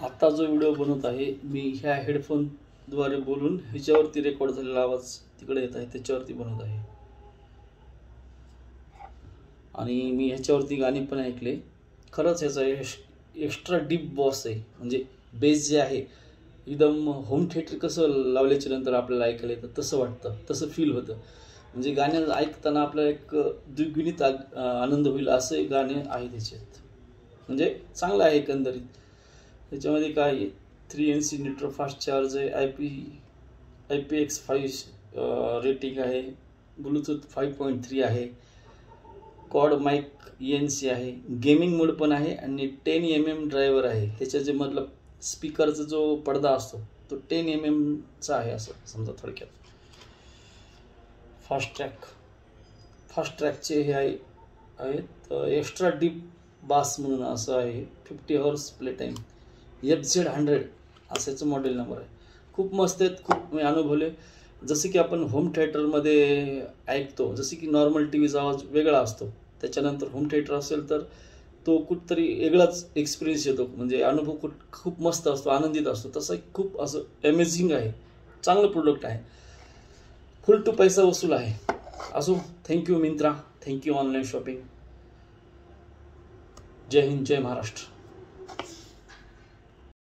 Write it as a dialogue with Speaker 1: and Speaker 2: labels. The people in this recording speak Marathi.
Speaker 1: आता जो व्हिडिओ बनवत आहे मी ह्या हेडफोनद्वारे बोलून ह्याच्यावरती रेकॉर्ड झालेला आवाज तिकडे येत आहे त्याच्यावरती बनवत आहे आणि मी ह्याच्यावरती गाणी पण ऐकले. खरंच ह्याचा एक्स्ट्रा डीप बॉस आहे. म्हणजे बेस जे आहे एकदम होम थिएटर कसं लावल्याच्या नंतर आपल्याला ऐकायला येतं तसं वाटतं, तसं फील होतं. म्हणजे गाणं ऐकताना आपल्याला एक द्विगुणित आनंद होईल असे गाणे आहे त्याच्यात. म्हणजे चांगलं आहे एकंदरीत. त्याच्यामध्ये काय 3NC न्यूट्रो फास्ट चार्ज आहे, IPX5 रेटिंग आहे, ब्लूटूथ 5.3 आहे, क्वाड माईक ENC आहे, गेमिंग मोड पण आहे आणि 10mm ड्रायव्हर आहे. त्याच्या जे मतलब स्पीकरचा जो पडदा असतो तो 10mmचा आहे असं समजा थोडक्यात. फास्ट ट्रॅकचे हे आहेत एक्स्ट्रा डीप बास म्हणून असं आहे. 50 हॉर्स प्ले टाईम, FZ100 असायचं मॉडेल नंबर आहे. खूप मस्त आहेत, खूप मी अनुभवले. जसे की आपण होम थिएटरमध्ये ऐकतो, जसे की नॉर्मल TVचा आवाज वेगळा असतो, त्याच्यानंतर होम थिएटर असेल तर तो कुठंतरी वेगळाच एक्सपिरियन्स येतो. म्हणजे अनुभव खूप मस्त असतो, आनंदित असतो. तसं खूप असं अमेझिंग आहे, चांगलं प्रोडक्ट आहे, फुल टू पैसा वसूल आहे. असो, thank you Myntra, thank you online shopping. जय हिंद, जय महाराष्ट्र.